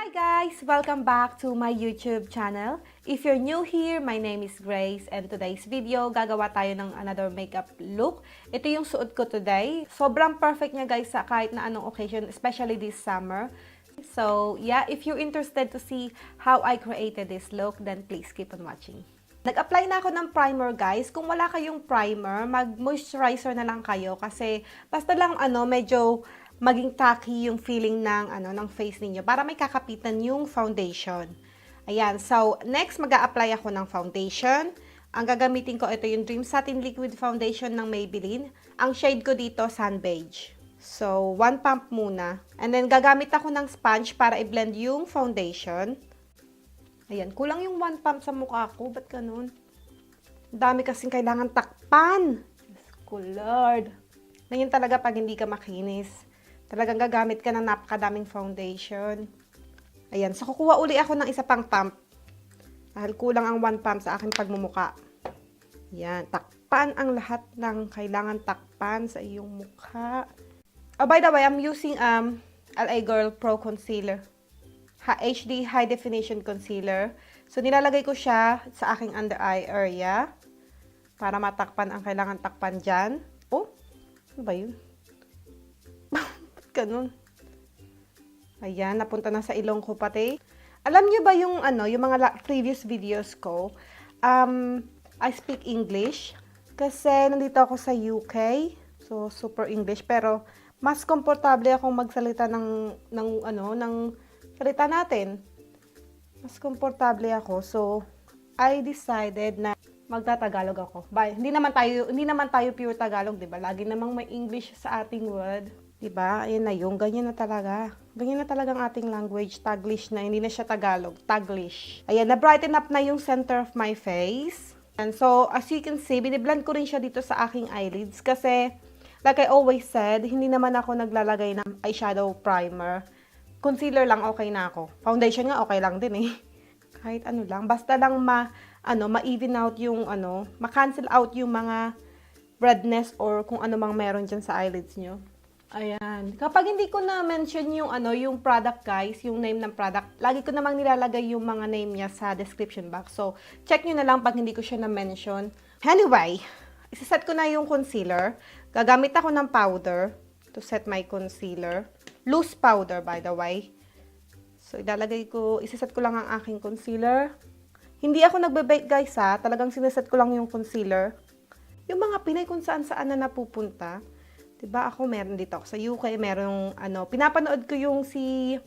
Hi guys! Welcome back to my YouTube channel. If you're new here, my name is Grace and today's video, gagawa tayo ng another makeup look. Ito yung suot ko today. Sobrang perfect niya guys sa kahit na anong occasion, especially this summer. So yeah, if you're interested to see how I created this look, then please keep on watching. Nag-apply na ako ng primer guys. Kung wala kayong primer, mag-moisturizer na lang kayo kasi basta lang medyo maging tacky yung feeling ng face ninyo para may kakapitan yung foundation. Ayan, so next mag-a-apply ako ng foundation. Ang gagamitin ko, ito yung Dream Satin Liquid Foundation ng Maybelline. Ang shade ko dito, Sun Beige. So, 1 pump muna. And then gagamit ako ng sponge para i-blend yung foundation. Ayan, kulang yung 1 pump sa mukha ko. Ba't ganun? Dami kasing kailangan takpan. Diyos ko, Lord. Ganyan talaga pag hindi ka makinis. Talagang gagamit ka ng napakadaming foundation. Ayan. So, kukuha uli ako ng isa pang pump. Dahil kulang ang 1 pump sa aking pagmumuka. Ayan. Takpan ang lahat ng kailangan takpan sa iyong mukha. Oh, by the way, I'm using LA Girl Pro Concealer. HD High Definition Concealer. So, nilalagay ko siya sa aking under eye area. Para matakpan ang kailangan takpan dyan. Oh, ano ba yun? Ganun. Ayan, napunta na sa ilong ko pati. Alam niyo ba yung yung mga previous videos ko, I speak English kasi nandito ako sa UK. So super English pero mas komportable akong magsalita ng salita natin. Mas komportable ako. So I decided na magtatagalog ako. Hindi naman tayo pure Tagalog, 'di ba? Lagi namang may English sa ating word. Diba? Ayan na yung. Ganyan na talaga. Ganyan na talaga ang ating language. Taglish na. Hindi na siya Tagalog. Taglish. Ayan, na-brighten up na yung center of my face. And so, as you can see, biniblend ko rin siya dito sa aking eyelids. Kasi, like I always said, hindi naman ako naglalagay ng eyeshadow primer. Concealer lang, okay na ako. Foundation nga, okay lang din eh. Kahit ano lang. Basta lang ma-even out yung ma-cancel out yung mga redness or kung ano mang meron dyan sa eyelids nyo. Ayan. Kapag hindi ko na-mention yung yung product guys, yung name ng product, lagi ko namang nilalagay yung mga name niya sa description box. So, check nyo na lang pag hindi ko siya na-mention. Anyway, isa-set ko na yung concealer. Gagamit ako ng powder to set my concealer. Loose powder, by the way. So, isa-set ko lang ang aking concealer. Hindi ako nagbe-bake guys ha. Talagang sineset ko lang yung concealer. Yung mga Pinay kung saan-saan na napupunta. Diba ako meron dito ako sa UK, merong pinapanood ko yung sino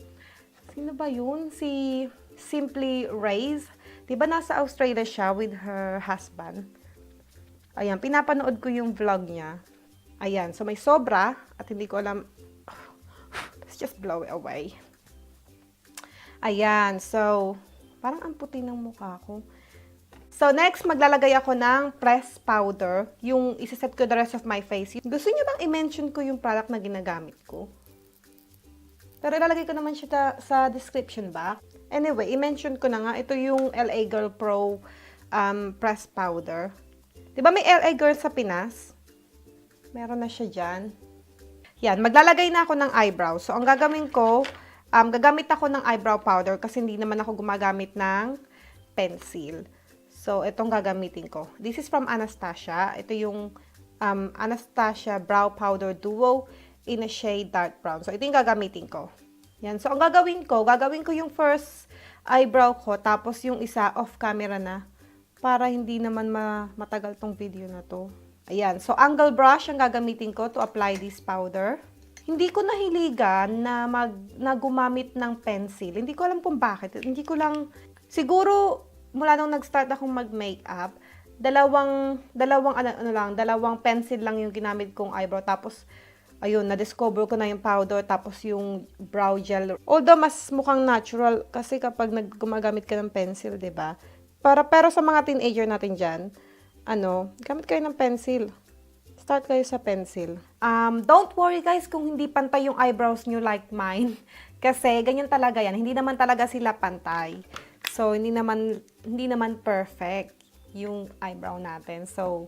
ba yun? Si Simply Rays. Diba nasa Australia siya with her husband. Ayan, pinapanood ko yung vlog niya. Ayan, so may sobra at hindi ko alam. Let's just blow it away. Ayan, so parang ang puti ng mukha ko. So, next, maglalagay ako ng pressed powder. Yung isa-set ko the rest of my face. Gusto niyo bang i-mention ko yung product na ginagamit ko? Pero ilalagay ko naman siya sa description box. Anyway, i-mention ko na nga. Ito yung LA Girl Pro pressed powder. Diba may LA Girl sa Pinas? Meron na siya dyan. Yan, maglalagay na ako ng eyebrow. So, ang gagawin ko, gagamit ako ng eyebrow powder kasi hindi naman ako gumagamit ng pencil. So, itong gagamitin ko. This is from Anastasia. Ito yung Anastasia Brow Powder Duo in a shade dark brown. So, ito yung gagamitin ko. Yan. So, ang gagawin ko yung first eyebrow ko, tapos yung isa off camera na para hindi naman matagal tong video na to. Ayan. So, angle brush ang gagamitin ko to apply this powder. Hindi ko nahiligan na gumamit ng pencil. Hindi ko alam kung bakit. Siguro, mula nung nag-start akong mag-makeup, dalawang pencil lang yung ginamit kong eyebrow. Tapos, ayun, na-discover ko na yung powder, tapos yung brow gel. Although, mas mukhang natural kasi kapag gumagamit ka ng pencil, ba diba? Pero sa mga teenager natin dyan, gamit kayo ng pencil. Start kayo sa pencil. Don't worry guys kung hindi pantay yung eyebrows nyo like mine. Kasi, ganyan talaga yan. Hindi naman talaga sila pantay. So, hindi naman perfect yung eyebrow natin. So,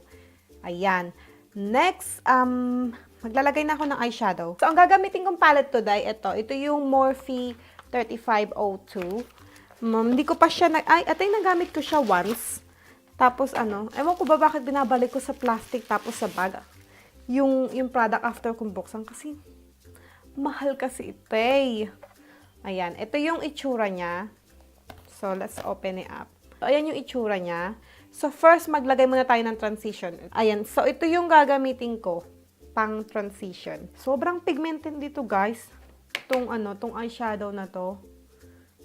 ayan. Next, maglalagay na ako ng eyeshadow. So, ang gagamitin kong palette today, ito yung Morphe 3502. Hindi ko pa siya, nagamit ko siya once. Tapos ewan ko ba bakit binabalik ko sa plastic tapos sa bag. Yung product after kong buksan kasi mahal kasi ito eh. Ayan, ito yung itsura niya. So, let's open it up. So, ayan yung itsura niya. So, first, maglagay muna tayo ng transition. Ayan, so ito yung gagamitin ko pang transition. Sobrang pigmented dito, guys. Tong eyeshadow na to.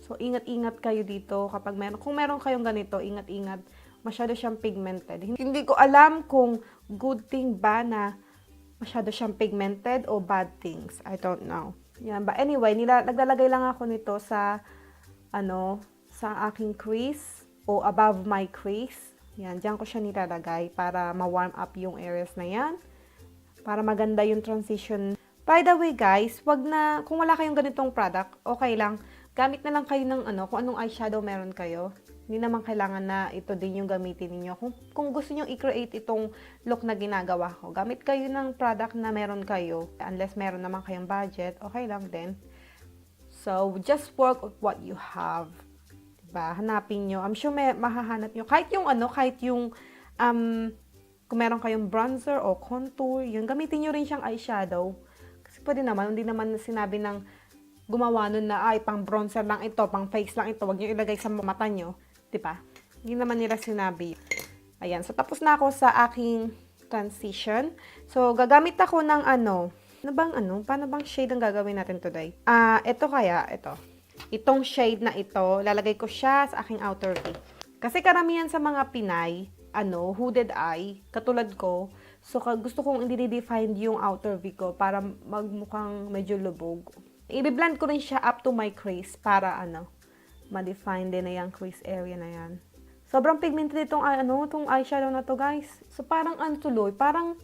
So, ingat-ingat kayo dito kapag kung meron kayong ganito, ingat-ingat. Masyado siyang pigmented. Hindi ko alam kung good thing ba na masyado siyang pigmented o bad things. I don't know. Yan. But anyway, naglalagay lang ako nito sa sa aking crease o above my crease. Yan, diyan ko siya nilalagay para ma-warm up yung areas na yan. Para maganda yung transition. By the way, guys, kung wala kayong ganitong product, okay lang. Gamit na lang kayo ng kung anong eyeshadow meron kayo. Hindi naman kailangan na ito din yung gamitin niyo. Kung gusto niyo i-create itong look na ginagawa ko, gamit kayo ng product na meron kayo. Unless meron naman kayong budget, okay lang din. So, just work with what you have. Diba? Hanapin nyo. I'm sure mahahanap nyo. Kahit yung kung meron kayong bronzer o contour, yun, gamitin nyo rin siyang eyeshadow. Kasi pwede naman, hindi naman sinabi ng gumawa nun na, pang bronzer lang ito, pang face lang ito, wag nyo ilagay sa mata nyo. Diba? Hindi naman nila sinabi. Ayan. So, tapos na ako sa aking transition. So, gagamit ako ng paano bang shade ang gagawin natin today? Ito. Itong shade na ito, lalagay ko siya sa aking outer V. Kasi karamihan sa mga Pinay, hooded eye, katulad ko, so gusto kong i-define yung outer V ko para magmukhang medyo lubog. I-blend ko rin siya up to my crease para ma-define din na yung crease area na yan. Sobrang pigmented itong eyeshadow na to, guys. So, parang parang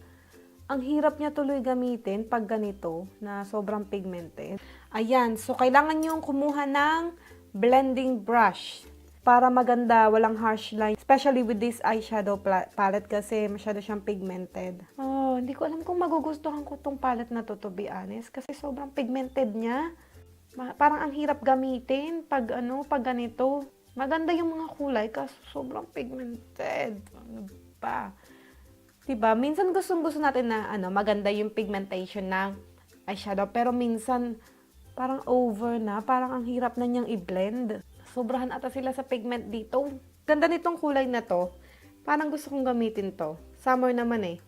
ang hirap niya tuloy gamitin pag ganito na sobrang pigmented. Ayan, so kailangan nyo kumuha ng blending brush para maganda, walang harsh line. Especially with this eyeshadow palette kasi masyado siyang pigmented. Oh, hindi ko alam kung magugustuhan ko tong palette na to be honest. Kasi sobrang pigmented niya. Parang ang hirap gamitin pag ganito. Maganda yung mga kulay kasi sobrang pigmented. Ano ba? Diba? Minsan gusto natin na maganda yung pigmentation ng eyeshadow. Pero minsan parang over na. Parang ang hirap na niyang i-blend. Sobrahan ata sila sa pigment dito. Ganda nitong kulay na to. Parang gusto kong gamitin to. Summer naman eh.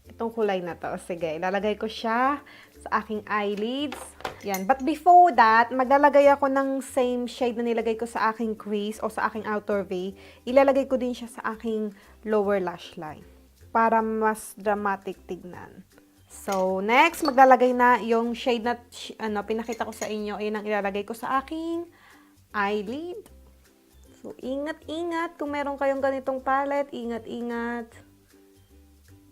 Itong kulay na to. Sige, ilalagay ko siya sa aking eyelids. Yan. But before that, maglalagay ako ng same shade na nilagay ko sa aking crease o sa aking outer V. Ilalagay ko din siya sa aking lower lash line para mas dramatic tignan. So, next, maglalagay na yung shade na pinakita ko sa inyo. Ayun ang ilalagay ko sa aking eyelid. So, ingat-ingat. Kung meron kayong ganitong palette, ingat-ingat.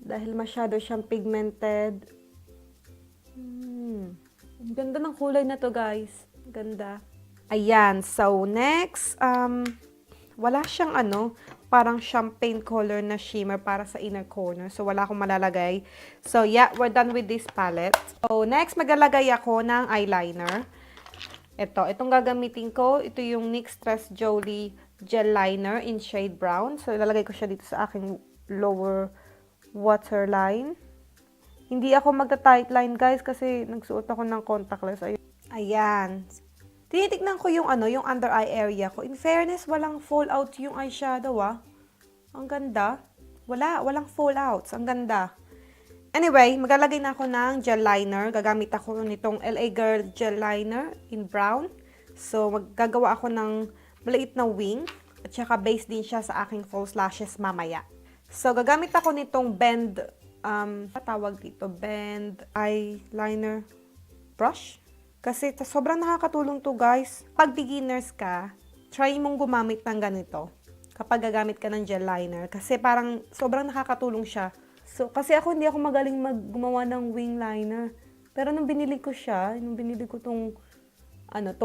Dahil masyado siyang pigmented. Ang ganda ng kulay na to, guys. Ganda. Ayan. So, next, wala siyang parang champagne color na shimmer para sa inner corner. So, wala akong malalagay. So, yeah, we're done with this palette. So, next, maglalagay ako ng eyeliner. Itong gagamitin ko. Ito yung NYX Jolie Gel Liner in shade brown. So, ilalagay ko siya dito sa aking lower waterline. Hindi ako magta-tight line, guys, kasi nagsuot ako ng contact lens. Ayan. Tinitignan ko yung yung under eye area ko. In fairness, walang fallout yung eyeshadow, ah. Ang ganda. Walang fallouts. Ang ganda. Anyway, maglalagay na ako ng gel liner. Gagamit ako nitong LA Girl Gel Liner in brown. So, maggagawa ako ng maliit na wing. At saka base din siya sa aking false lashes mamaya. So, gagamit ako nitong bend, patawag dito, bend eyeliner brush. Kasi sobrang nakakatulong to, guys. Pag beginners ka, try mong gumamit ng ganito kapag gagamit ka ng gel liner. Kasi parang sobrang nakakatulong siya. So, kasi hindi ako magaling gumawa ng wing liner. Pero nung binili ko siya, nung binili ko tong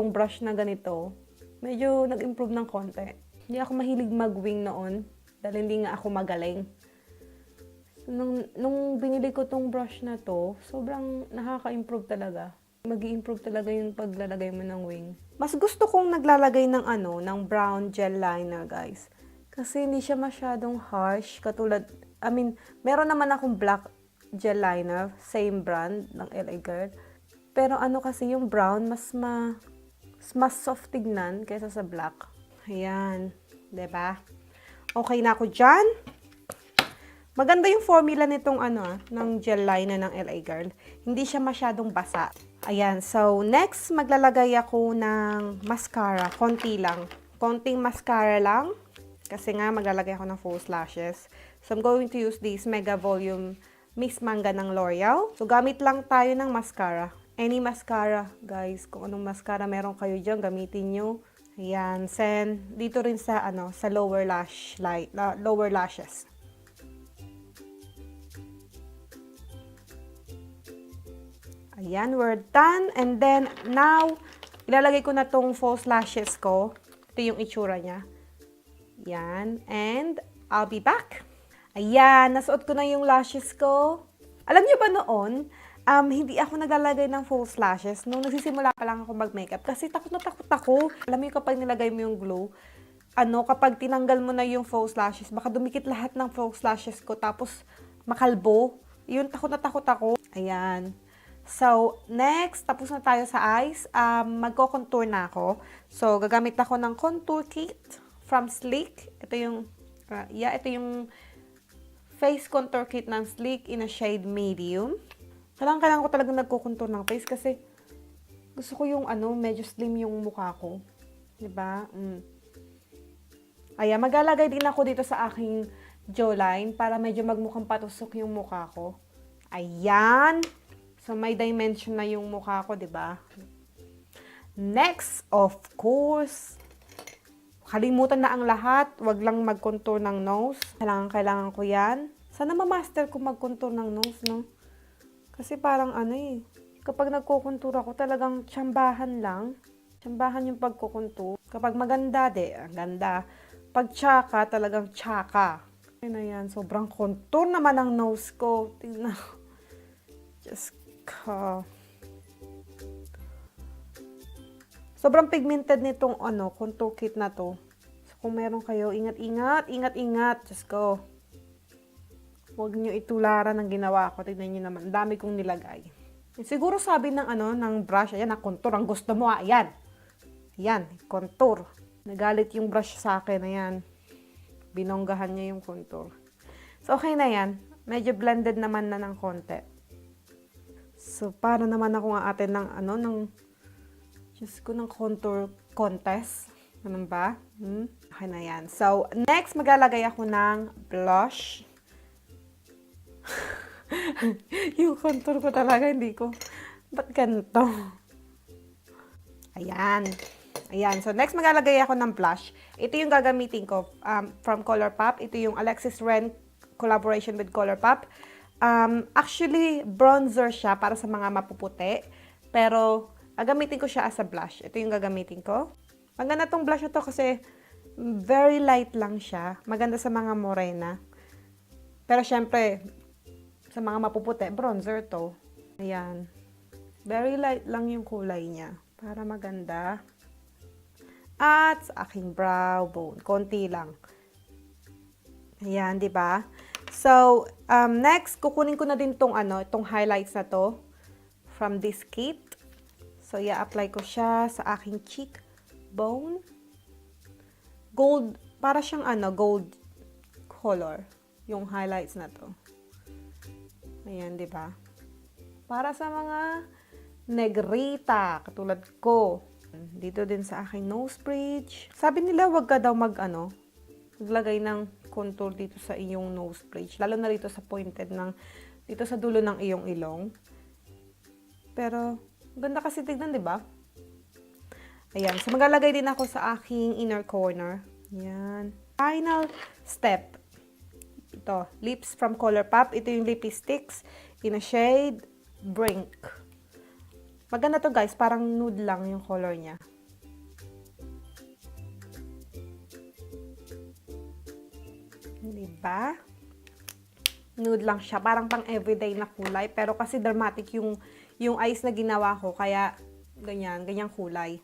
brush na ganito, medyo nag-improve ng konti. Hindi ako mahilig mag-wing noon. Dahil hindi nga ako magaling. So, nung binili ko tong brush na to, sobrang nakaka-improve talaga. Mag-i-improve talaga yung paglalagay mo ng wing. Mas gusto kong naglalagay ng ng brown gel liner, guys. Kasi hindi siya masyadong harsh. Katulad, meron naman akong black gel liner. Same brand ng LA Girl. Pero kasi yung brown, mas soft tignan kaysa sa black. Ayan. 'Di ba? Okay na ako dyan. Maganda yung formula nitong ng gel liner ng LA Girl. Hindi siya masyadong basa. Ayan, so next maglalagay ako ng mascara, konti lang. Konting mascara lang kasi nga maglalagay ako ng false lashes. So I'm going to use this Mega Volume Miss Manga ng Loreal. So gamit lang tayo ng mascara. Any mascara, guys. Kung anong mascara meron kayo diyan, gamitin nyo. Ayan, then dito rin sa sa lower lashes. Ayan, we're done. And then, now, ilalagay ko na tong false lashes ko. Ito yung itsura niya. Ayan. And, I'll be back. Ayan, nasuot ko na yung lashes ko. Alam niyo ba noon, hindi ako naglalagay ng false lashes nung nagsisimula pa lang ako mag-makeup. Kasi takot na takot ako. Alam mo yung kapag nilagay mo yung glue, kapag tinanggal mo na yung false lashes, baka dumikit lahat ng false lashes ko, tapos makalbo. Yun, takot na takot ako. Ayan. So, next, tapos na tayo sa eyes. Magko-contour na ako. So, gagamit ako ng contour kit from Sleek. Ito yung face contour kit ng Sleek in a shade medium. Kailangan ko talagang nagko-contour ng face kasi gusto ko yung medyo slim yung mukha ko. 'Di ba? Ayan, maglalagay din ako dito sa aking jawline para medyo magmukhang patusok yung mukha ko. Ayan. So, may dimension na yung mukha ko, 'di ba? Next, of course, kalimutan na ang lahat. Wag lang mag-contour ng nose. Kailangan ko 'yan. Sana ma-master ko mag-contour ng nose, no? Kasi parang kapag nagko-contour ako, talagang tsambahan lang. Tsambahan yung pagko-contour. Kapag maganda, ang ganda. Pag tsaka, talagang tsaka. Ayun na yan, sobrang contour naman ang nose ko. Tingnan. Just sobrang pigmented nitong contour kit na to. So, kung meron kayo, ingat. Just go. Huwag nyo itularan ang ginawa ko. Tignan nyo naman. Dami kong nilagay. Siguro sabi ng brush, ayan, contour ang gusto mo, ayan. Ayan, contour. Nagalit yung brush sa akin, ayan. Binonggahan niya yung contour. So, okay na yan. Medyo blended naman na ng konti. So, para naman ako nga atin ng contour contest. Ganun ba? Okay na yan. So, next, maglalagay ako ng blush. Yung contour ko talaga, ba't ganito? Ayan. So, next, maglalagay ako ng blush. Ito yung gagamitin ko from Clourpop. Ito yung Alexis Ren collaboration with Clourpop. Actually, bronzer siya para sa mga mapuputi. Pero, gagamitin ko siya as a blush. Ito yung gagamitin ko. Maganda tong blush na to kasi very light lang siya. Maganda sa mga morena. Pero, syempre, sa mga mapuputi, bronzer to. Ayan. Very light lang yung kulay niya. Para maganda. At sa aking brow bone. Konti lang. Ayan, di ba? So, next, kukunin ko na din itong highlights na to from this kit. So, i-apply ko siya sa aking cheek bone. Gold, para siyang gold color yung highlights na to. Ayan, di ba? Para sa mga negrita, katulad ko. Dito din sa aking nose bridge. Sabi nila, wag ka daw maglagay ng contour dito sa iyong nose bridge. Lalo na dito sa pointed dito sa dulo ng iyong ilong. Pero, ganda kasi tignan, di ba? Ayan. So, maglalagay din ako sa aking inner corner. Ayan. Final step. Ito, lips from Clourpop. Ito yung lippiestix in a shade brink. Maganda to, guys. Parang nude lang yung color niya. Diba? Nude lang siya. Parang pang everyday na kulay. Pero kasi dramatic yung eyes na ginawa ko. Kaya, ganyang kulay.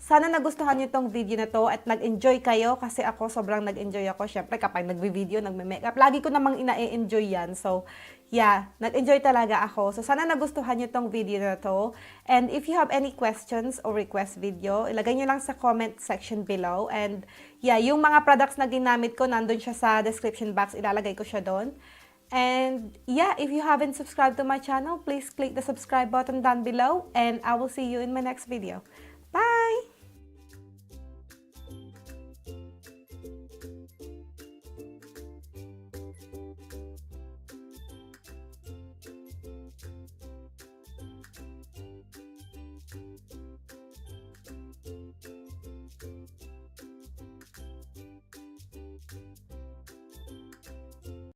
Sana nagustuhan niyo tong video na to at nag-enjoy kayo kasi ako sobrang nag-enjoy ako. Syempre kapag nagvi-video, nagme-makeup, lagi ko namang ina-enjoy yan. So, yeah, nag-enjoy talaga ako. So, sana nagustuhan niyo tong video na to. And if you have any questions or request video, ilagay niyo lang sa comment section below. And yeah, yung mga products na ginamit ko, nandun siya sa description box. Ilalagay ko siya doon. And yeah, if you haven't subscribed to my channel, please click the subscribe button down below. And I will see you in my next video.